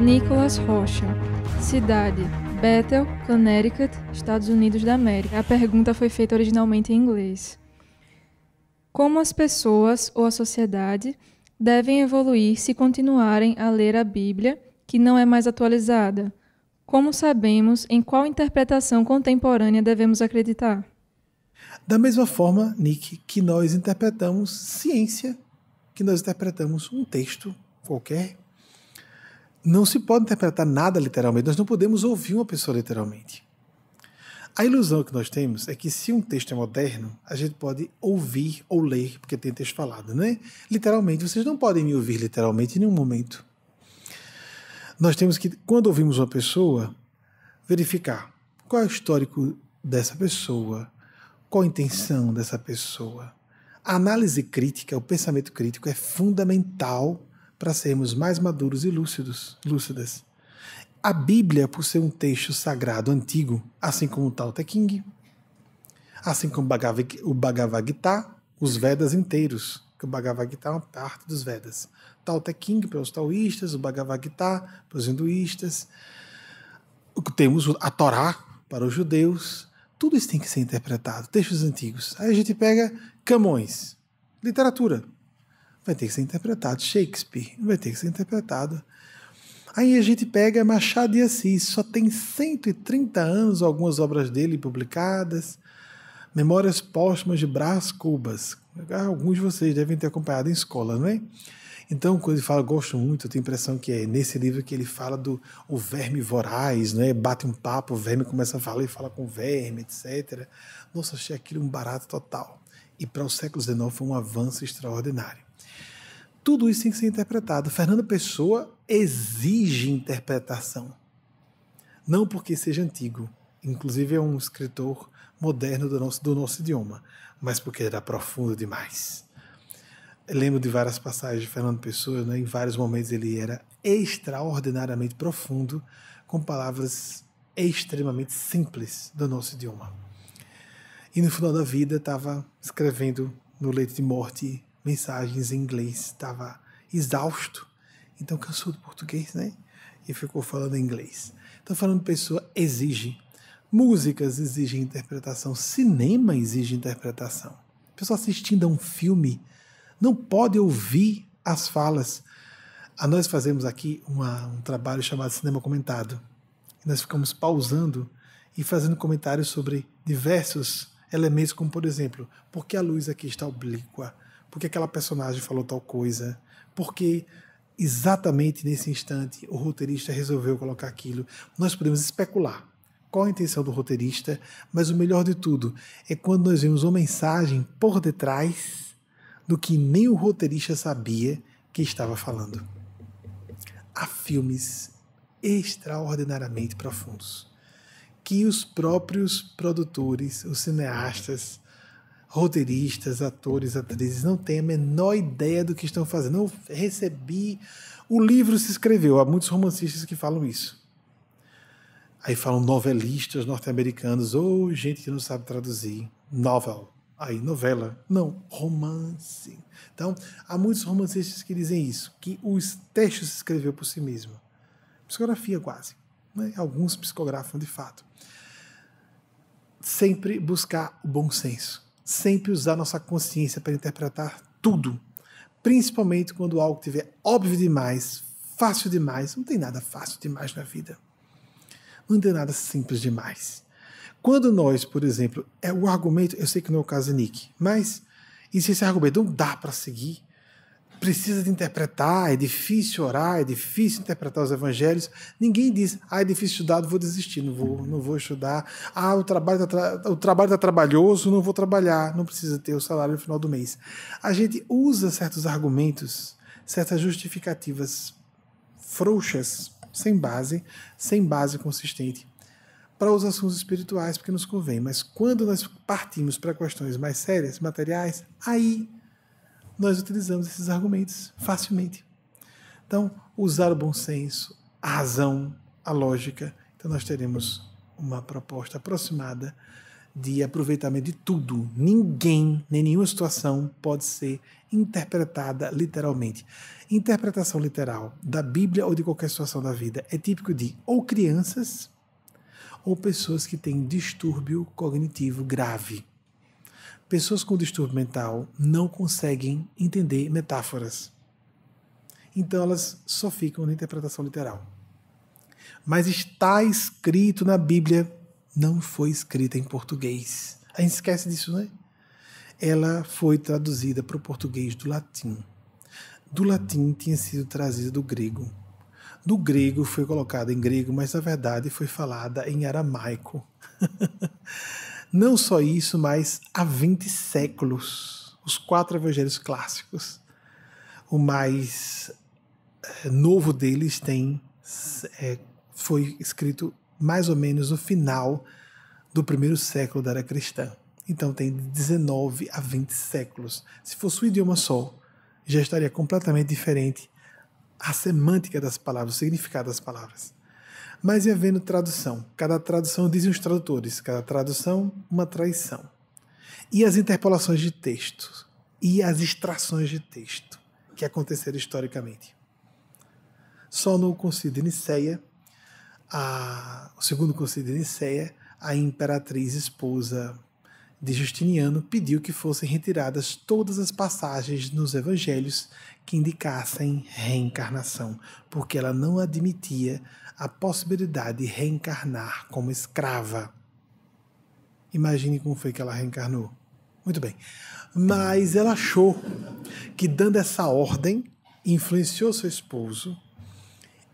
Nicolas Rocha. Cidade: Bethel, Connecticut, Estados Unidos da América. A pergunta foi feita originalmente em inglês. Como as pessoas ou a sociedade devem evoluir se continuarem a ler a Bíblia, que não é mais atualizada? Como sabemos em qual interpretação contemporânea devemos acreditar? Da mesma forma, Nick, que nós interpretamos ciência, que nós interpretamos um texto qualquer, não se pode interpretar nada literalmente, nós não podemos ouvir uma pessoa literalmente. A ilusão que nós temos é que se um texto é moderno, a gente pode ouvir ou ler, porque tem texto falado, né? Literalmente, vocês não podem me ouvir literalmente em nenhum momento. Nós temos que, quando ouvimos uma pessoa, verificar qual é o histórico dessa pessoa, qual a intenção dessa pessoa. A análise crítica, o pensamento crítico é fundamental para sermos mais maduros e lúcidas. A Bíblia, por ser um texto sagrado antigo, assim como o Tao Te Ching, assim como o Bhagavad Gita, os Vedas inteiros, que o Bhagavad Gita é uma parte dos Vedas. Tao Te Ching para os taoístas, o Bhagavad Gita para os hinduístas, temos a Torá para os judeus, tudo isso tem que ser interpretado, textos antigos. Aí a gente pega Camões, literatura, vai ter que ser interpretado. Shakespeare, vai ter que ser interpretado. Aí a gente pega Machado de Assis, só tem 130 anos algumas obras dele publicadas. Memórias Póstumas de Brás Cubas. Alguns de vocês devem ter acompanhado em escola, não é? Então, quando ele fala, gosto muito, eu tenho a impressão que é nesse livro que ele fala do o verme voraz, né? Bate um papo, o verme começa a falar e fala com o verme, etc. Nossa, achei aquilo um barato total. E para o século XIX foi um avanço extraordinário. Tudo isso tem que ser interpretado. Fernando Pessoa exige interpretação. Não porque seja antigo, inclusive é um escritor moderno do nosso idioma, mas porque era profundo demais. Eu lembro de várias passagens de Fernando Pessoa, né? Em vários momentos ele era extraordinariamente profundo, com palavras extremamente simples do nosso idioma. E no final da vida estava escrevendo no leito de morte mensagens em inglês, estava exausto, então cansou do português, né? E ficou falando em inglês. Então, Fernando Pessoa exige. Músicas exigem interpretação, cinema exige interpretação. A pessoa assistindo a um filme não pode ouvir as falas. Nós fazemos aqui um trabalho chamado Cinema Comentado. Nós ficamos pausando e fazendo comentários sobre diversos elementos, como por exemplo, por que a luz aqui está oblíqua? Por que aquela personagem falou tal coisa? Por que exatamente nesse instante o roteirista resolveu colocar aquilo? Nós podemos especular qual a intenção do roteirista, mas o melhor de tudo é quando nós vemos uma mensagem por detrás do que nem o roteirista sabia que estava falando. Há filmes extraordinariamente profundos que os próprios produtores, os cineastas, roteiristas, atores, atrizes não têm a menor ideia do que estão fazendo. Eu recebi... O livro se escreveu, há muitos romancistas que falam isso. Aí falam novelistas norte-americanos, ou gente que não sabe traduzir. Novel. Aí, novela. Não, romance. Então, há muitos romancistas que dizem isso, que os textos se escreveu por si mesmo. Psicografia quase. Né? Alguns psicografam de fato. Sempre buscar o bom senso. Sempre usar nossa consciência para interpretar tudo. Principalmente quando algo estiver óbvio demais, fácil demais. Não tem nada fácil demais na vida. Não tem nada simples demais. Quando nós, por exemplo, o argumento, eu sei que não é o caso de Nick, mas e se esse argumento não dá para seguir, precisa de interpretar, é difícil orar, é difícil interpretar os evangelhos, ninguém diz, é difícil estudar, vou desistir, não vou estudar, o trabalho está trabalhoso, não vou trabalhar, não precisa ter o salário no final do mês. A gente usa certos argumentos, certas justificativas frouxas, sem base consistente, para os assuntos espirituais, porque nos convém. Mas quando nós partimos para questões mais sérias, materiais, aí nós utilizamos esses argumentos facilmente. Então, usar o bom senso, a razão, a lógica. Então, nós teremos uma proposta aproximada de aproveitamento de tudo. Ninguém, nem nenhuma situação pode ser interpretada literalmente. Interpretação literal da Bíblia ou de qualquer situação da vida é típico de ou crianças ou pessoas que têm distúrbio cognitivo grave. Pessoas com distúrbio mental não conseguem entender metáforas. Então elas só ficam na interpretação literal. Mas está escrito na Bíblia, não foi escrita em português. A gente esquece disso, né? Ela foi traduzida para o português do latim. Do latim tinha sido trazida do grego. Do grego foi colocada em grego, mas na verdade foi falada em aramaico. Não só isso, mas há 20 séculos, os 4 evangelhos clássicos, o mais novo deles foi escrito mais ou menos no final do primeiro século da era cristã. Então tem de 19 a 20 séculos. Se fosse um idioma só, já estaria completamente diferente a semântica das palavras, o significado das palavras. Mas ia havendo tradução. Cada tradução, dizem os tradutores, cada tradução, uma traição. E as interpolações de texto, e as extrações de texto, que aconteceram historicamente. Só no Concílio de Nicéia, o segundo Concílio de Nicéia, a imperatriz esposa de Justiniano pediu que fossem retiradas todas as passagens nos evangelhos que indicassem reencarnação, porque ela não admitia a possibilidade de reencarnar como escrava. Imagine como foi que ela reencarnou. Muito bem. Mas ela achou que, dando essa ordem, influenciou seu esposo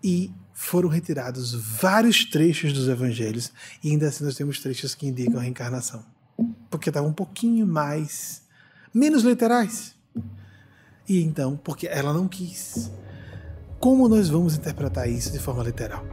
e foram retirados vários trechos dos evangelhos, e ainda assim nós temos trechos que indicam a reencarnação, porque estavam um pouquinho menos literais. E então, porque ela não quis. Como nós vamos interpretar isso de forma literal?